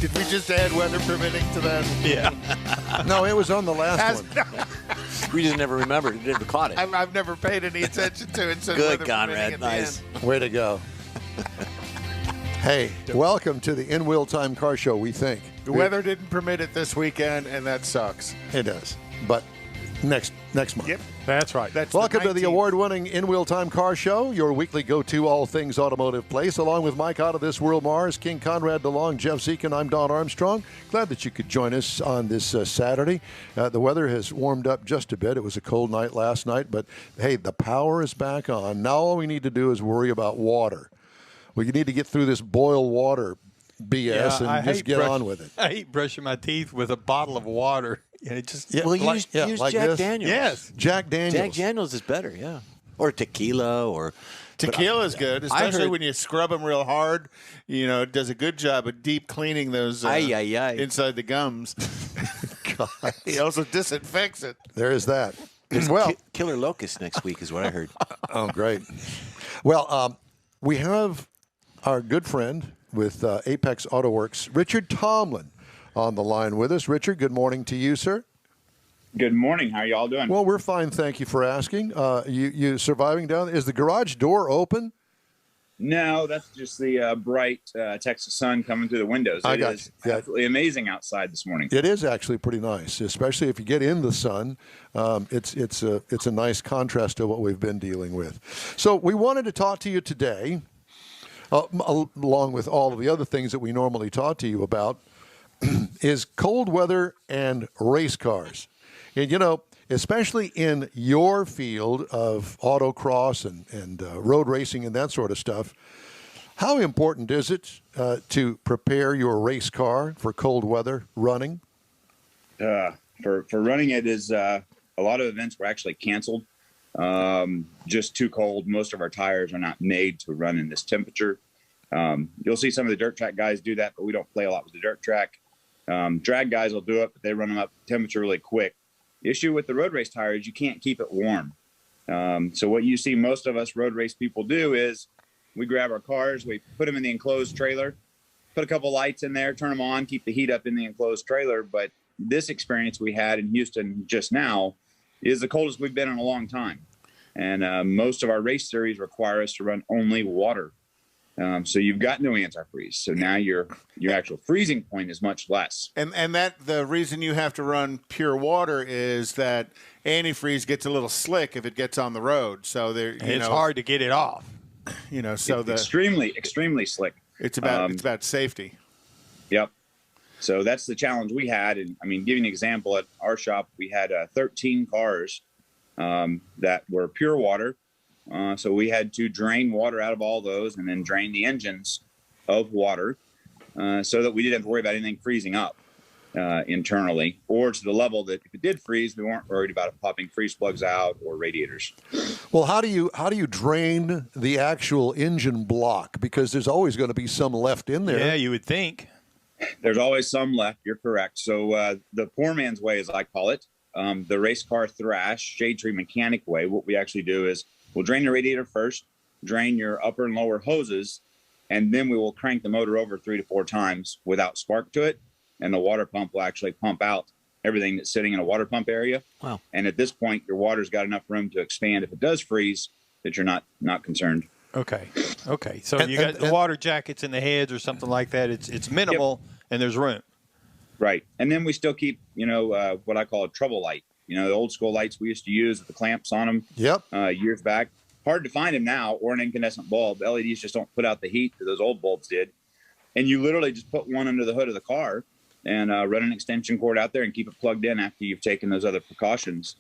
Did we just add weather permitting to that? Yeah. No, it was on the last one. We just never remembered. We never caught it. I've never paid any attention to it. So Good, Conrad. Nice. Way to go. Hey, welcome to the In Wheel Time Car Show, we think. The weather didn't permit it this weekend, and that sucks. It does. But next month. Yep. That's right. Welcome to the award-winning In Wheel Time Car Show, your weekly go-to all things automotive place. Along with Mike out of this world, Mars, King Conrad DeLong, Jeff Zekin, I'm Don Armstrong. Glad that you could join us on this Saturday. The weather has warmed up just a bit. It was a cold night last night, but hey, the power is back on. Now all we need to do is worry about water. We need to get through this boil water BS and just get on with it. I hate brushing my teeth with a bottle of water. Use like like Jack this. Daniels. Yes. Jack Daniels. Jack Daniels is better, yeah. Or tequila or... Tequila is good, especially when you scrub them real hard. You know, it does a good job of deep cleaning those inside the gums. God. He also disinfects it. There is that. Well, Killer Locust next week is what I heard. Oh, great. Well, we have our good friend with Apex Autoworks, Richard Tomlin, on the line with us. Richard, good morning to you, sir. Good morning. How are you all doing? Well, we're fine, thank you for asking. You surviving down there? Is the garage door open? No, that's just the bright Texas sun coming through the windows. It is absolutely amazing outside this morning. It is actually pretty nice, especially if you get in the sun. It's a nice contrast to what we've been dealing with. So we wanted to talk to you today, along with all of the other things that we normally talk to you about, is cold weather and race cars. And, you know, especially in your field of autocross and road racing and that sort of stuff, how important is it to prepare your race car for cold weather running? For running it is a lot of events were actually canceled. Just too cold. Most of our tires are not made to run in this temperature. You'll see some of the dirt track guys do that, but we don't play a lot with the dirt track. Drag guys will do it, but they run them up temperature really quick. The issue with the road race tires, you can't keep it warm. So what you see most of us road race people do is we grab our cars, we put them in the enclosed trailer, put a couple lights in there, turn them on, keep the heat up in the enclosed trailer. But this experience we had in Houston just now is the coldest we've been in a long time. And most of our race series require us to run only water. So you've got no antifreeze. So now your actual freezing point is much less. And that the reason you have to run pure water is that antifreeze gets a little slick if it gets on the road. So it's hard to get it off. You know, so it's extremely slick. It's about safety. Yep. So that's the challenge we had. And I mean, giving an example, at our shop, we had 13 cars that were pure water. So we had to drain water out of all those and then drain the engines of water so that we didn't have to worry about anything freezing up internally, or to the level that if it did freeze, we weren't worried about it popping freeze plugs out or radiators. Well, how do you drain the actual engine block? Because there's always going to be some left in there. Yeah, you would think. There's always some left. You're correct. So the poor man's way, as I call it, the race car thrash, shade tree mechanic way, what we actually do is we'll drain the radiator first, drain your upper and lower hoses, and then we will crank the motor over 3 to 4 times without spark to it. And the water pump will actually pump out everything that's sitting in a water pump area. Wow. And at this point, your water's got enough room to expand if it does freeze that you're not concerned. Okay. So you got the water jackets in the heads or something like that. It's minimal, and there's room. Right. And then we still keep, what I call a trouble light. The old school lights we used to use with the clamps on them. Yep. Years back. Hard to find them now, or an incandescent bulb. LEDs just don't put out the heat that those old bulbs did. And you literally just put one under the hood of the car and run an extension cord out there and keep it plugged in after you've taken those other precautions.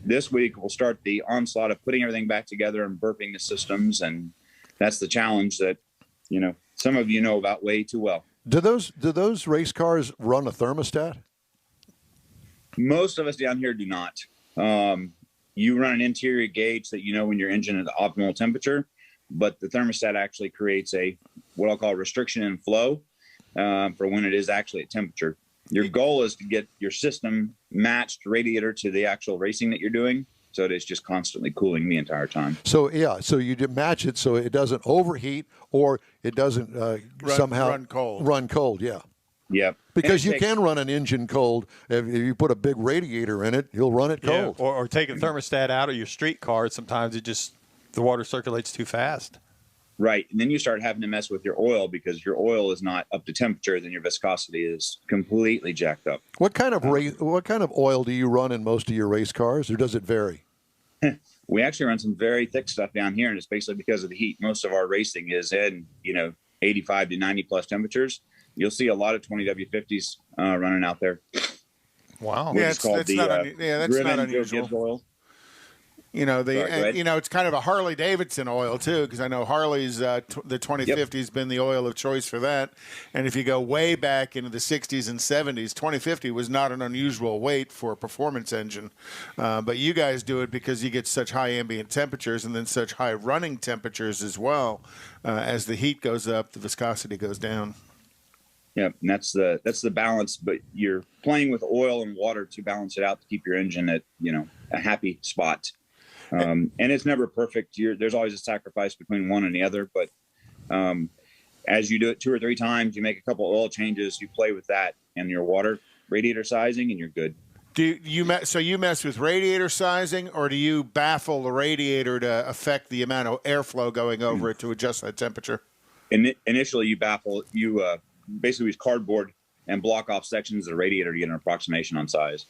This week we'll start the onslaught of putting everything back together and burping the systems. And that's the challenge that, some of you know about way too well. Do those race cars run a thermostat? Most of us down here do not. You run an interior gauge that when your engine is at optimal temperature, but the thermostat actually creates what I'll call restriction in flow for when it is actually at temperature. Your goal is to get your system matched radiator to the actual racing that you're doing, so it is just constantly cooling the entire time. So you match it so it doesn't overheat or it doesn't somehow run cold. Run cold, yeah. Yep. Because you can run an engine cold. If you put a big radiator in it, you'll run it cold. Yeah. Or take a thermostat out of your street car. Sometimes the water circulates too fast. Right. And then you start having to mess with your oil because your oil is not up to temperature, then your viscosity is completely jacked up. What kind of oil do you run in most of your race cars, or does it vary? We actually run some very thick stuff down here, and it's basically because of the heat. Most of our racing is in, 85 to 90 plus temperatures. You'll see a lot of 20W50s running out there. Wow. Yeah, that's not unusual. Oil. It's kind of a Harley Davidson oil too, because I know Harley's the 2050 has been the oil of choice for that. And if you go way back into the 60s and 70s, 2050 was not an unusual weight for a performance engine. But you guys do it because you get such high ambient temperatures and then such high running temperatures as well. As the heat goes up, the viscosity goes down. Yeah, and that's the balance. But you're playing with oil and water to balance it out to keep your engine at a happy spot. And it's never perfect. There's always a sacrifice between one and the other. But as you do it 2 or 3 times, you make a couple oil changes, you play with that and your water radiator sizing, and you're good. So you mess with radiator sizing, or do you baffle the radiator to affect the amount of airflow going over it to adjust that temperature? Initially, you basically use cardboard and block off sections of the radiator to get an approximation on size.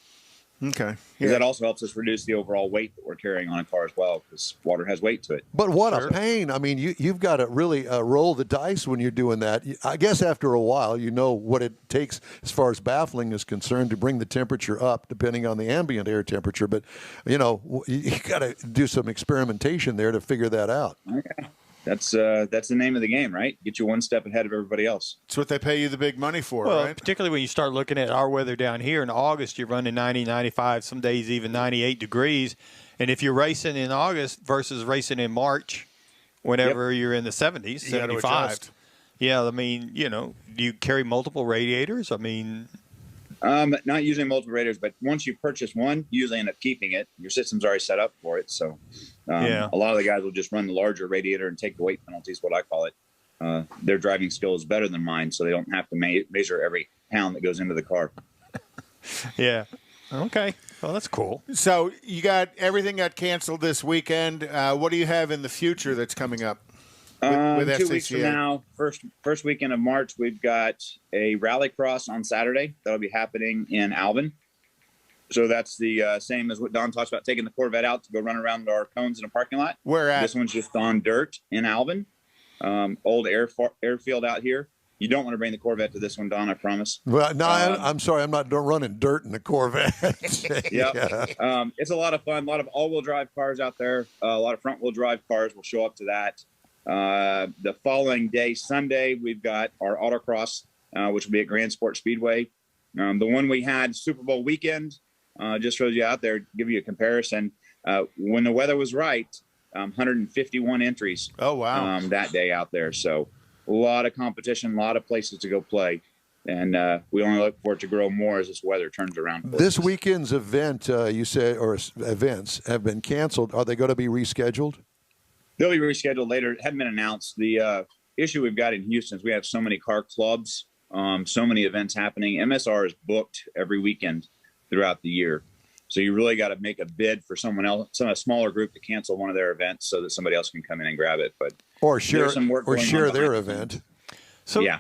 Okay. Because that also helps us reduce the overall weight that we're carrying on a car as well, because water has weight to it. But what a pain. I mean, you've got to really roll the dice when you're doing that. I guess after a while, you know what it takes as far as baffling is concerned to bring the temperature up, depending on the ambient air temperature. But, you got to do some experimentation there to figure that out. Okay. That's the name of the game, right? Get you one step ahead of everybody else. It's what they pay you the big money for, right? Right? Particularly when you start looking at our weather down here in August, you're running 90, 95, some days even 98 degrees. And if you're racing in August versus racing in March, whenever you're in the 70s, 75. Yeah, I mean, do you carry multiple radiators? I mean... not using multiple radiators, but once you purchase one, you usually end up keeping it. Your system's already set up for it. So a lot of the guys will just run the larger radiator and take the weight penalties, what I call it. Their driving skill is better than mine, so they don't have to measure every pound that goes into the car. Yeah. Okay. Well, that's cool. So everything got canceled this weekend. What do you have in the future that's coming up? With 2 weeks from now, first weekend of March, we've got a rallycross on Saturday. That'll be happening in Alvin. So that's the same as what Don talks about, taking the Corvette out to go run around our cones in a parking lot. Where at? This one's just on dirt in Alvin. Old airfield out here. You don't want to bring the Corvette to this one, Don, I promise. Well, no, I'm sorry. I'm not running dirt in the Corvette. Yeah. It's a lot of fun. A lot of all-wheel drive cars out there. A lot of front-wheel drive cars will show up to that. The following day, Sunday, we've got our autocross, which will be at Grand Sport Speedway. The one we had Super Bowl weekend, just shows you out there, give you a comparison. When the weather was right, 151 entries. Oh, wow. That day out there. So a lot of competition, a lot of places to go play. And we only look for it to grow more as this weather turns around. This weekend's event, you said, or events have been canceled. Are they going to be rescheduled? They'll be rescheduled later. It hadn't been announced. The issue we've got in Houston is we have so many car clubs, so many events happening. MSR is booked every weekend throughout the year. So you really got to make a bid for someone else, a smaller group to cancel one of their events so that somebody else can come in and grab it. But or share their event. So yeah.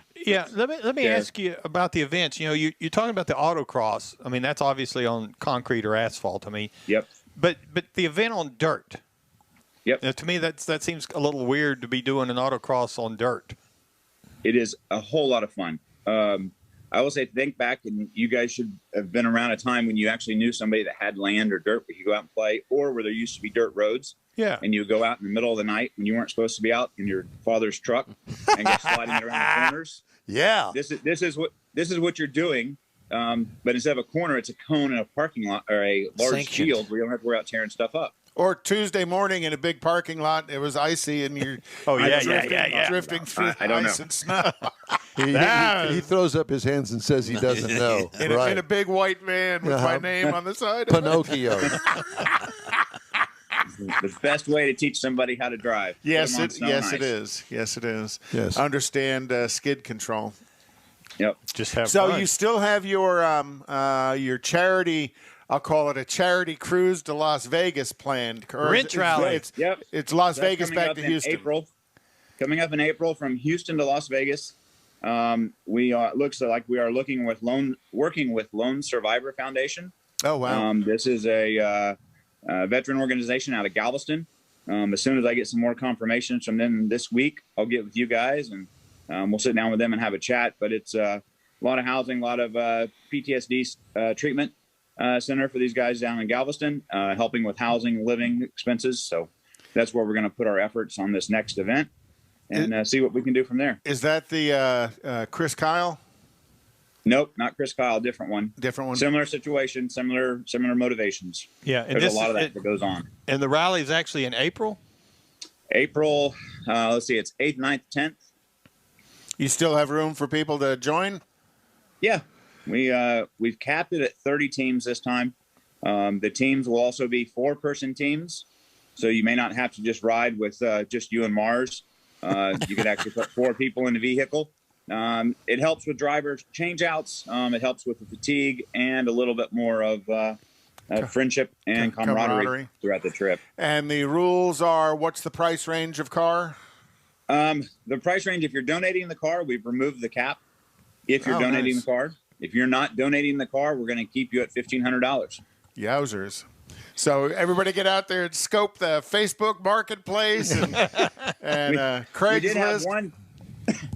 Let me ask you about the events. You're talking about the autocross. I mean, that's obviously on concrete or asphalt. I mean, yep. But the event on dirt. Yep. To me, that seems a little weird to be doing an autocross on dirt. It is a whole lot of fun. I will say, think back, and you guys should have been around a time when you actually knew somebody that had land or dirt where you could go out and play, or where there used to be dirt roads. Yeah. And you would go out in the middle of the night when you weren't supposed to be out in your father's truck and go sliding it around the corners. Yeah. This is what you're doing. But instead of a corner, it's a cone in a parking lot or a large field where you don't have to worry about tearing stuff up. Or Tuesday morning in a big parking lot, it was icy and you're drifting through ice and snow. He throws up his hands and says he doesn't know. In a big white van with my name on the side. Pinocchio. The best way to teach somebody how to drive. Yes, it is. Yes, it is. Yes. Understand skid control. Yep. Just have So fun. you still have your charity. I'll call it a charity cruise to Las Vegas planned. Wrench rally. It's Las That's Vegas coming back up to in Houston. April. Coming up in April from Houston to Las Vegas. We looks like we are working with Lone Survivor Foundation. Oh wow! This is a veteran organization out of Galveston. As soon as I get some more confirmations from them this week, I'll get with you guys and we'll sit down with them and have a chat. But it's a lot of housing, a lot of PTSD treatment center for these guys down in Galveston, helping with housing, living expenses. So that's where we're going to put our efforts on this next event and see what we can do from there. Is that the Chris Kyle? Nope, not Chris Kyle. Different one. Different one. Similar situation, similar motivations. Yeah, and There's a lot of that goes on. And the rally is actually in April? April, let's see, it's 8th, 9th, 10th. You still have room for people to join? Yeah, we've capped it at 30 teams this time. The teams will also be 4-person teams, so you may not have to just ride with just you and Mars. You could actually put 4 people in the vehicle. It helps with driver changeouts. It helps with the fatigue and a little bit more of friendship and camaraderie throughout the trip. And the rules are, what's the price range of car? The price range, if you're donating the car, we've removed the cap. If you're donating the car. If you're not donating the car, we're going to keep you at $1,500. Yowzers. So everybody get out there and scope the Facebook Marketplace and Craigslist. We did have one.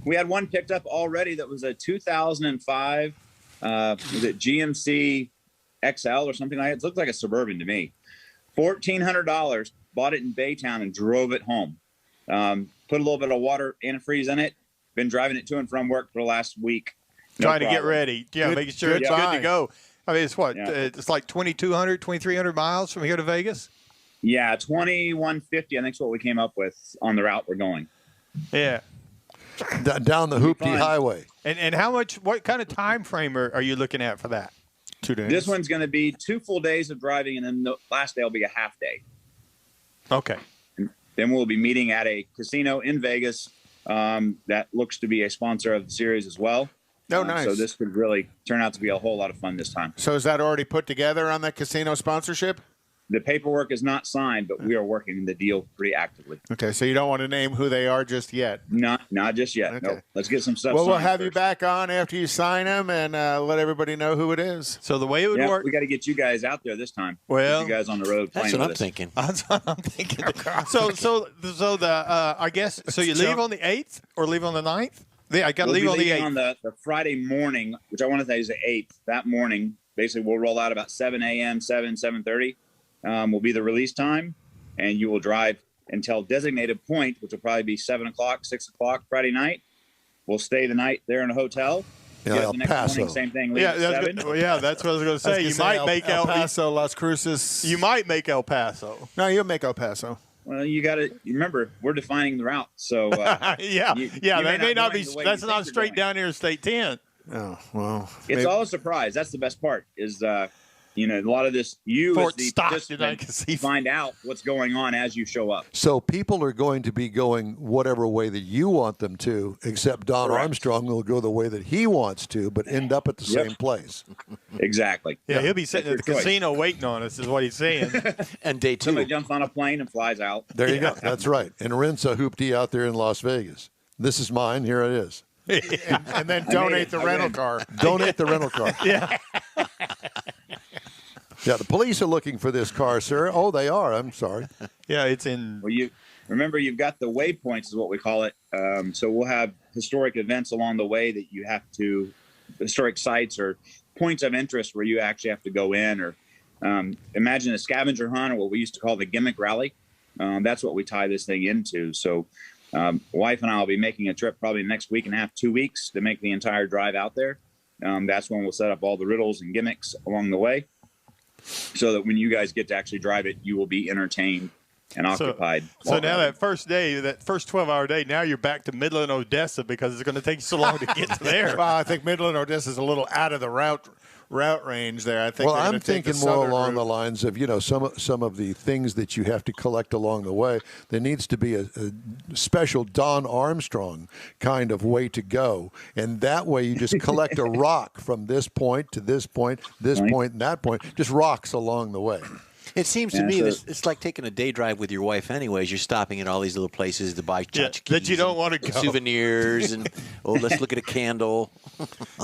We had one picked up already that was a 2005, was it GMC XL or something like that? It looked like a Suburban to me. $1,400, bought it in Baytown and drove it home. Put a little bit of water antifreeze in it. Been driving it to and from work for the last week. Trying to get ready. Yeah, making sure it's good to go. I mean, it's what? Yeah. It's like 2,200, 2,300 miles from here to Vegas? Yeah, 2,150, I think is what we came up with on the route we're going. Yeah. Down the Hoopty Highway. And what kind of time frame are you looking at for that? 2 days. This one's going to be 2 full days of driving, and then the last day will be a half day. Okay. And then we'll be meeting at a casino in Vegas that looks to be a sponsor of the series as well. Oh, nice. So this could really turn out to be a whole lot of fun this time. So is that already put together on that casino sponsorship? The paperwork is not signed, but we are working the deal pretty actively. Okay, so you don't want to name who they are just yet. Not just yet. Okay. No. Let's get some stuff. Well, we'll signed have you first. back on after you sign them and let everybody know who it is. So the way it would Yeah, work. we got to get you guys out there this time. Well, get you guys on the road. That's playing what I'm with us. thinking. That's what I'm thinking. So the I guess so. You leave on the 8th or leave on the 9th? Yeah, I got to We'll leave be on the leaving 8th. on the Friday morning, which I want to say is the 8th. That morning, basically, we'll roll out about 7 a.m., 7:30. Will be the release time, and you will drive until designated point, which will probably be 7 o'clock, 6 o'clock Friday night. We'll stay the night there in a hotel. Yeah, Get El the next Paso. morning, same thing. Leave Yeah, at that's 7. good. Well, yeah, that's what I was going to say. You might make El Paso, Las Cruces. You might make El Paso. No, you'll make El Paso. Well, you got to remember, we're defining the route. So, Yeah, you that may not be. going the way That's you not think you're straight going. down here in State 10. Oh, well. It's maybe- all a surprise. That's the best part is, a lot of this, you Fort as the Stockton, participant I can see. find out what's going on as you show up. So people are going to be going whatever way that you want them to, except Don Correct. Armstrong will go the way that he wants to, but end up at the Yep. same place. Exactly. Yeah, he'll be sitting at That's the your choice. casino waiting on us, is what he's saying. And day 2. Somebody jumps on a plane and flies out. There you go. That's right. And rents a hoopty out there in Las Vegas. This is mine. Here it is. and then donate the I rental win. car. Donate the rental car. Yeah. Yeah, the police are looking for this car, sir. Oh, they are. I'm sorry. Yeah, it's in. Well, you've got the waypoints is what we call it. So we'll have historic events along the way that you have to, historic sites or points of interest where you actually have to go in, or imagine a scavenger hunt or what we used to call the gimmick rally. That's what we tie this thing into. So wife and I will be making a trip probably next week and a half, 2 weeks to make the entire drive out there. That's when we'll set up all the riddles and gimmicks along the way, so that when you guys get to actually drive it, you will be entertained and occupied. So now that first day, that first 12-hour day, now you're back to Midland, Odessa because it's going to take you so long to get to there. Well, I think Midland, Odessa is a little out of the route range there. I think. Well, I'm thinking more along the lines of, some of the things that you have to collect along the way. There needs to be a special Don Armstrong kind of way to go, and that way you just collect a rock from this point to this point, point, and that point, just rocks along the way. It seems to me that it's like taking a day drive with your wife anyways. You're stopping at all these little places to buy tchotchkes that you don't want to go. Souvenirs and, let's look at a candle.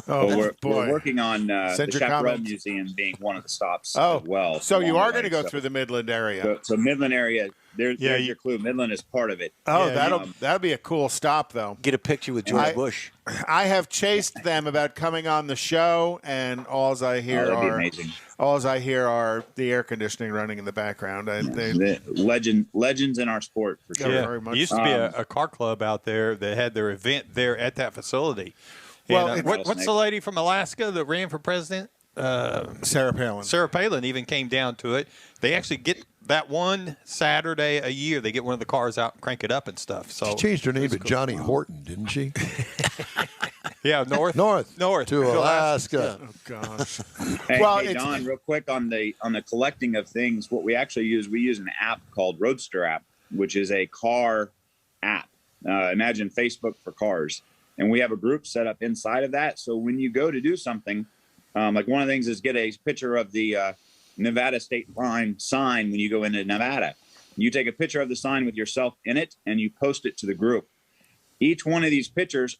We're working on the Chaparral Museum being one of the stops as well. So you are going to go through the Midland area. So Midland area, there's your clue. Midland is part of it. Oh, that'll be a cool stop, though. Get a picture with George Bush. I have chased them about coming on the show, and all I hear are the air conditioning running in the background. Legends in our sport for sure. Yeah. Very much. There used to be a car club out there that had their event there at that facility. Well, and, what's the lady from Alaska that ran for president? Sarah Palin. Sarah Palin even came down to it. They actually get that one Saturday a year. They get one of the cars out and crank it up and stuff. So she changed her name to Johnny Horton, didn't she? Yeah, north to Alaska. Oh gosh. Hey, Don, real quick on the collecting of things. What we actually use, we use an app called Roadster app, which is a car app. Imagine Facebook for cars, and we have a group set up inside of that. So when you go to do something, like one of the things is get a picture of the Nevada state line sign when you go into Nevada. You take a picture of the sign with yourself in it, and you post it to the group. Each one of these pictures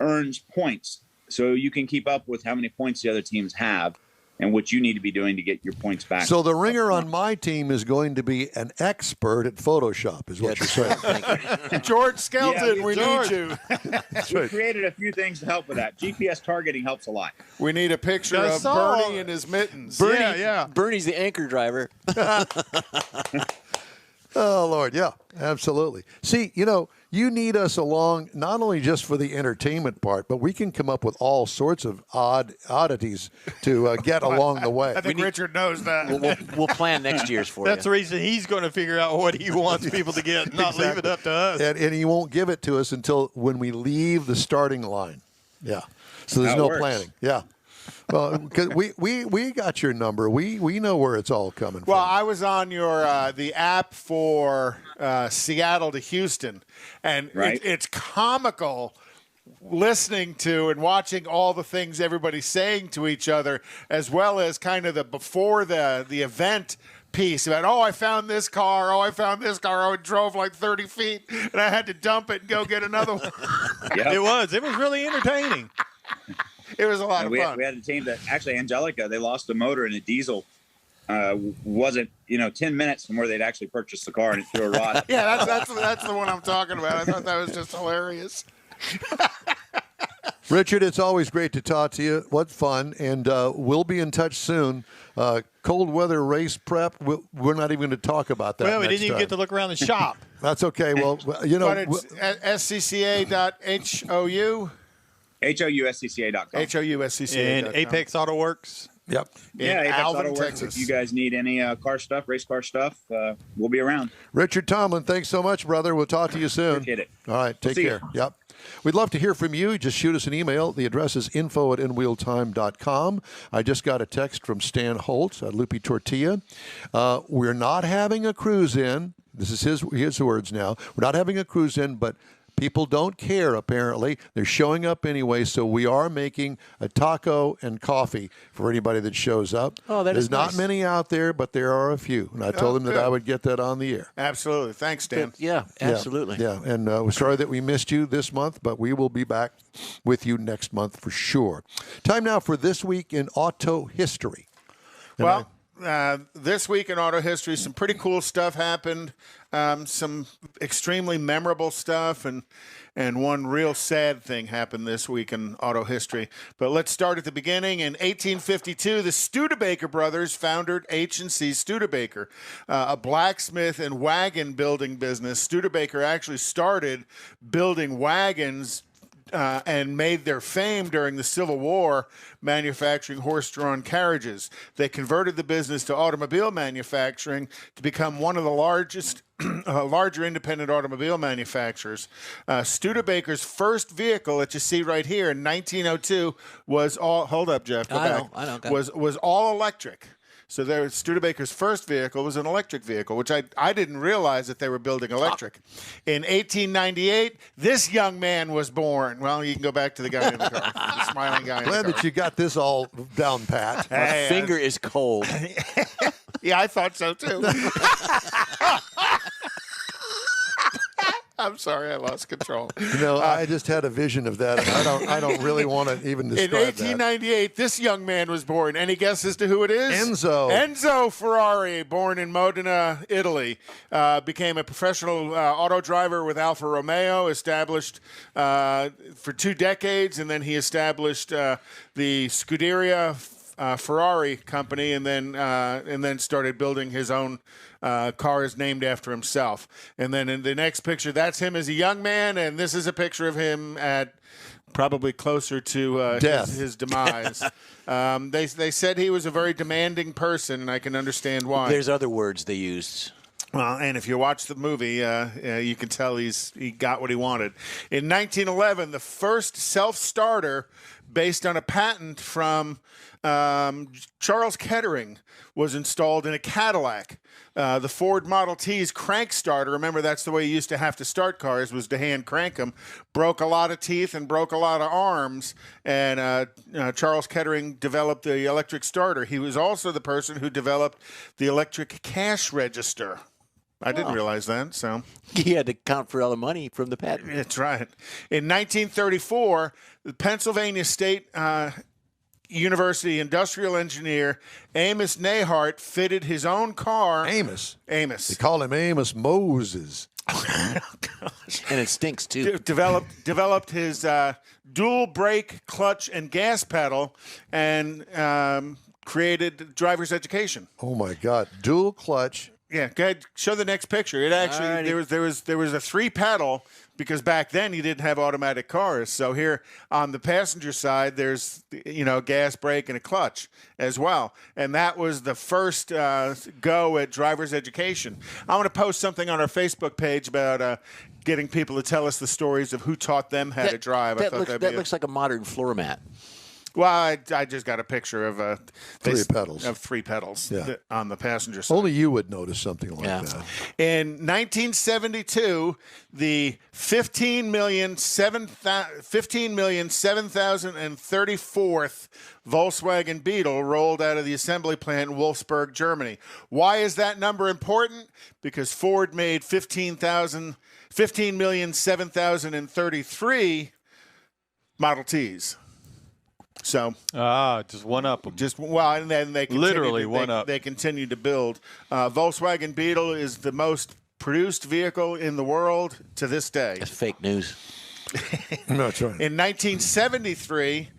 earns points, so you can keep up with how many points the other teams have and what you need to be doing to get your points back. So the ringer on my team is going to be an expert at Photoshop, is what you're saying. George Skelton, we need you. We created a few things to help with that. GPS targeting helps a lot. We need a picture of Bernie in his mittens. Bernie's the anchor driver. Oh, Lord, yeah, absolutely. See, you need us along not only just for the entertainment part, but we can come up with all sorts of oddities to get along the way. I think Richard knows that. We'll plan next year's for you. That's the reason he's going to figure out what he wants people to get, not leave it up to us. And he won't give it to us until when we leave the starting line. Yeah. So there's no planning. Yeah. Well, because we got your number. We know where it's all coming from. Well, I was on your the app for Seattle to Houston, and it's comical listening to and watching all the things everybody's saying to each other, as well as kind of the before the event piece about, I found this car. I drove like 30 feet, and I had to dump it and go get another one. Yep. It was really entertaining. It was a lot of fun. We had a team that actually, Angelica, they lost a motor in a diesel. Wasn't 10 minutes from where they'd actually purchased the car, and it threw a rod. Yeah, that's the one I'm talking about. I thought that was just hilarious. Richard, it's always great to talk to you. What fun. And we'll be in touch soon. Cold weather race prep, we're not even going to talk about that. Well, we didn't even get to look around the shop. That's okay. Well, But it's scca.hou. HOUSCCA.com. HOUSCCA.com. And Apex Autoworks. Yep. Yeah, Apex Alvin, Autoworks. Texas. If you guys need any car stuff, race car stuff, we'll be around. Richard Tomlin, thanks so much, brother. We'll talk to you soon. Appreciate it. All right, take care. Yep. We'd love to hear from you. Just shoot us an email. The address is info@inwheeltime.com. I just got a text from Stan Holtz at Loopy Tortilla. We're not having a cruise in. This is his words now. We're not having a cruise in, but people don't care, apparently. They're showing up anyway, so we are making a taco and coffee for anybody that shows up. Oh, that There's is not nice. many out there, but there are a few. And I told them that I would get that on the air. Absolutely. Thanks, Dan. Yeah, absolutely. Yeah, and we're sorry that we missed you this month, but we will be back with you next month for sure. Time now for This Week in Auto History. And This week in auto history, some pretty cool stuff happened. Some extremely memorable stuff, and one real sad thing happened this week in auto history. But let's start at the beginning. In 1852, the Studebaker brothers founded H&C Studebaker, a blacksmith and wagon building business. Studebaker actually started building wagons and made their fame during the Civil War manufacturing horse-drawn carriages. They converted the business to automobile manufacturing to become one of the larger independent automobile manufacturers. Studebaker's first vehicle that you see right here in 1902 was all. Hold up, Jeff. Go back. I know. Was all electric. So Studebaker's first vehicle was an electric vehicle, which I didn't realize that they were building electric. In 1898, this young man was born. Well, you can go back to the guy in the car, the smiling guy in the car. Glad that you got this all down pat. My finger is cold. Yeah, I thought so too. I'm sorry, I lost control. I just had a vision of that. And I don't really want to even describe In 1898, this young man was born. Any guess as to who it is? Enzo Ferrari, born in Modena, Italy. Became a professional auto driver with Alfa Romeo, established for 2 decades, and then he established the Scuderia Ferrari company, and then started building his own cars named after himself. And then in the next picture, that's him as a young man, and this is a picture of him at probably closer to death. His demise. They said he was a very demanding person, and I can understand why. There's other words they used. Well, and if you watch the movie, you can tell he got what he wanted. In 1911, the first self-starter based on a patent from Charles Kettering was installed in a Cadillac. The Ford Model T's crank starter, remember that's the way you used to have to start cars, was to hand crank them, broke a lot of teeth and broke a lot of arms, and Charles Kettering developed the electric starter. He was also the person who developed the electric cash register. I didn't realize that. So he had to count for all the money from the patent. That's right. In 1934, the Pennsylvania State University industrial engineer Amos Nehart fitted his own car. Amos. They call him Amos Moses. Oh, gosh. And it stinks, too. Developed his dual brake, clutch, and gas pedal, and created driver's education. Oh, my God. Dual clutch. Yeah, go ahead. Show the next picture. It actually there was a 3-pedal, because back then you didn't have automatic cars. So here on the passenger side, there's gas, brake, and a clutch as well. And that was the first go at driver's education. I want to post something on our Facebook page about getting people to tell us the stories of who taught them how to drive. That looks like a modern floor mat. Well, I just got a picture of 3 pedals. Of 3 pedals Yeah. On the passenger side. Only you would notice something like that. In 1972, the 15,007,034th Volkswagen Beetle rolled out of the assembly plant in Wolfsburg, Germany. Why is that number important? Because Ford made 15,007,033 Model Ts. So just one up them. And then they They continue to build. Volkswagen Beetle is the most produced vehicle in the world to this day. That's fake news. No, that's right. In 1973,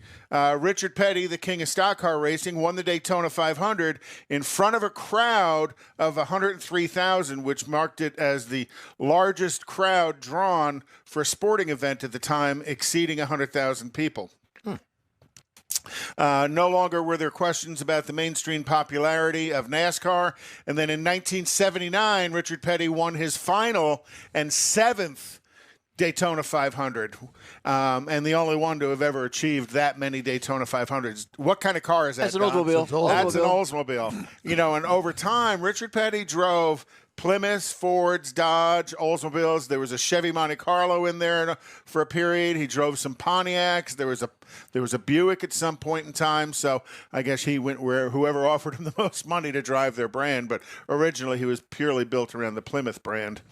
Richard Petty, the king of stock car racing, won the Daytona 500 in front of a crowd of 103,000, which marked it as the largest crowd drawn for a sporting event at the time, exceeding 100,000 people. No longer were there questions about the mainstream popularity of NASCAR. And then in 1979, Richard Petty won his final and 7th Daytona 500, and the only one to have ever achieved that many Daytona 500s. What kind of car is that? That's an Oldsmobile. That's an Oldsmobile. And over time, Richard Petty drove Plymouths, Fords, Dodge, Oldsmobiles. There was a Chevy Monte Carlo in there for a period. He drove some Pontiacs. There was a Buick at some point in time. So I guess he went where whoever offered him the most money to drive their brand. But originally he was purely built around the Plymouth brand.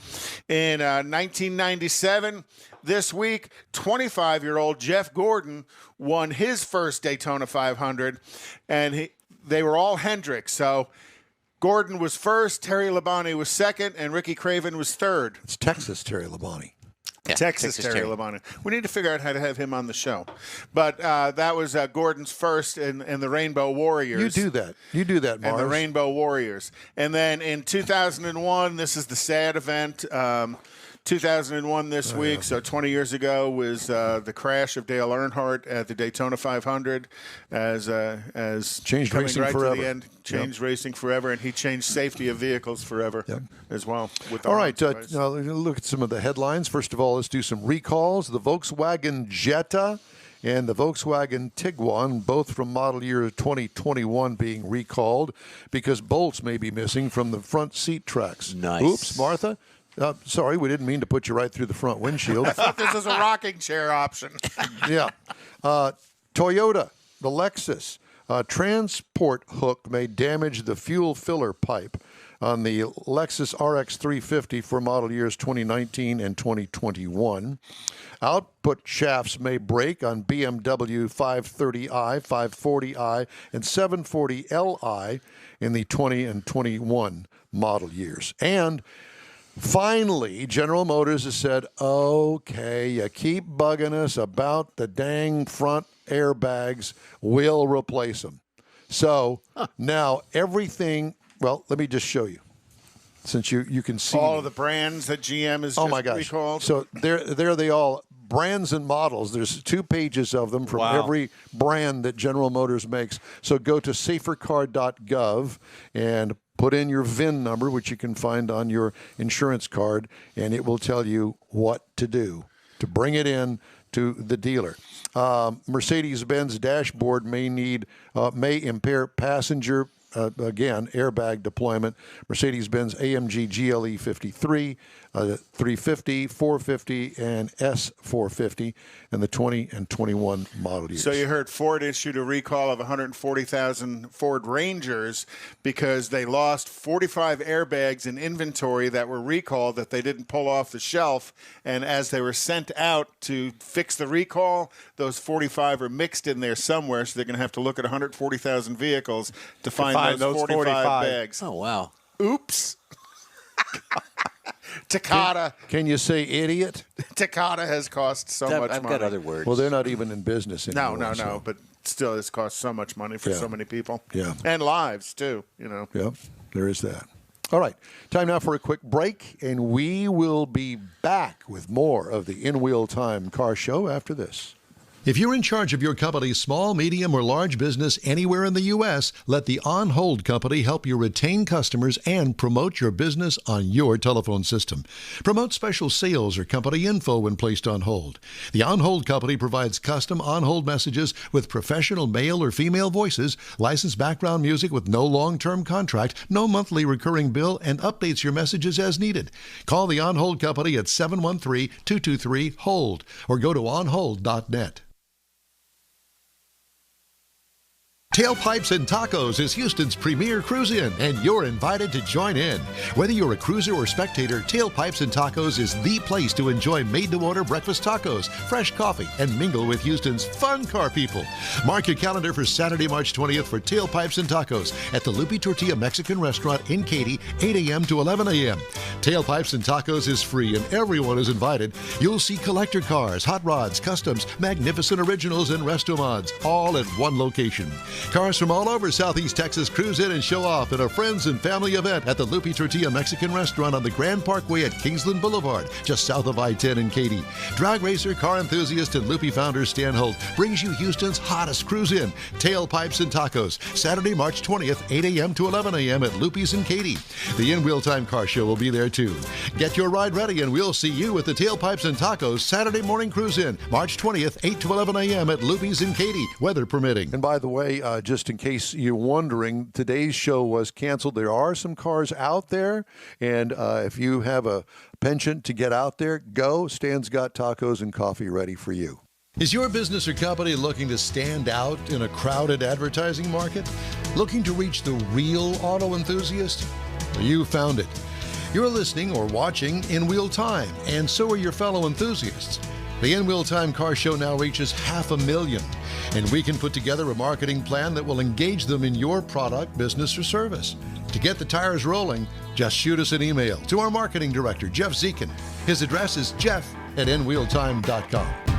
In 1997, this week, 25-year-old Jeff Gordon won his first Daytona 500, and they were all Hendricks. So Gordon was first, Terry Labonte was second, and Ricky Craven was third. It's Texas Terry Labonte. Yeah, Texas Terry Labonte. We need to figure out how to have him on the show. But that was Gordon's first in the Rainbow Warriors. You do that, Mars. And the Rainbow Warriors. And then in 2001, this is the sad event, 2001 this week, so 20 years ago was the crash of Dale Earnhardt at the Daytona 500 as changed coming racing right forever. to the end, changed racing forever, and he changed safety of vehicles forever as well. With all right, now look at some of the headlines. First of all, let's do some recalls. The Volkswagen Jetta and the Volkswagen Tiguan, both from model year 2021, being recalled because bolts may be missing from the front seat tracks. Nice. Oops, Martha. Sorry, we didn't mean to put you right through the front windshield. I thought this was a rocking chair option. Yeah. Toyota, the Lexus, transport hook may damage the fuel filler pipe on the Lexus RX 350 for model years 2019 and 2021. Output shafts may break on BMW 530i, 540i, and 740Li in the 20 and 21 model years. And finally, General Motors has said, okay, you keep bugging us about the dang front airbags, we'll replace them. So now everything, well, let me just show you. Since you can see all of the brands that GM has recalled. So there they all, brands and models. There's 2 pages of them from every brand that General Motors makes. So go to safercar.gov and put in your VIN number, which you can find on your insurance card, and it will tell you what to do to bring it in to the dealer. Mercedes-Benz dashboard may impair passenger airbag deployment. Mercedes-Benz AMG GLE 53, 350, 450, and S450, and the 20 and 21 model years. So you heard Ford issued a recall of 140,000 Ford Rangers because they lost 45 airbags in inventory that were recalled that they didn't pull off the shelf. And as they were sent out to fix the recall, those 45 are mixed in there somewhere. So they're going to have to look at 140,000 vehicles to find those 45 bags. Oh, wow. Oops. Takata. Can you say idiot? Takata has cost so much money. I've got other words. Well, they're not even in business anymore. No. But still, it's cost so much money for so many people. Yeah. And lives, too, Yeah, there is that. All right. Time now for a quick break, and we will be back with more of the In Wheel Time Car Show after this. If you're in charge of your company's small, medium, or large business anywhere in the U.S., let the On Hold Company help you retain customers and promote your business on your telephone system. Promote special sales or company info when placed on hold. The On Hold Company provides custom on-hold messages with professional male or female voices, licensed background music with no long-term contract, no monthly recurring bill, and updates your messages as needed. Call the On Hold Company at 713-223-HOLD or go to onhold.net. Tailpipes and Tacos is Houston's premier cruise-in, and you're invited to join in. Whether you're a cruiser or spectator, Tailpipes and Tacos is the place to enjoy made-to-order breakfast tacos, fresh coffee, and mingle with Houston's fun car people. Mark your calendar for Saturday, March 20th for Tailpipes and Tacos at the Lupi Tortilla Mexican Restaurant in Katy, 8 a.m. to 11 a.m. Tailpipes and Tacos is free, and everyone is invited. You'll see collector cars, hot rods, customs, magnificent originals, and resto-mods, all at one location. Cars from all over Southeast Texas cruise in and show off in a friends and family event at the Lupi Tortilla Mexican Restaurant on the Grand Parkway at Kingsland Boulevard, just south of I-10 in Katy. Drag racer, car enthusiast, and Lupi founder Stan Holt brings you Houston's hottest cruise in, Tailpipes and Tacos, Saturday, March 20th, 8 a.m. to 11 a.m. at Lupi's in Katy. The In Wheel Time Car Show will be there too. Get your ride ready and we'll see you at the Tailpipes and Tacos Saturday morning cruise in, March 20th, 8 to 11 a.m. at Lupi's in Katy, weather permitting. And by the way, just in case you're wondering, today's show was canceled. There are some cars out there, and if you have a penchant to get out there, go. Stan's got tacos and coffee ready for you. Is your business or company looking to stand out in a crowded advertising market? Looking to reach the real auto enthusiast? Well, you found it. You're listening or watching In Wheel Time, and so are your fellow enthusiasts. The In Wheel Time Car Show now reaches 500,000, and we can put together a marketing plan that will engage them in your product, business, or service. To get the tires rolling, just shoot us an email to our marketing director, Jeff Zekin. His address is jeff@inwheeltime.com.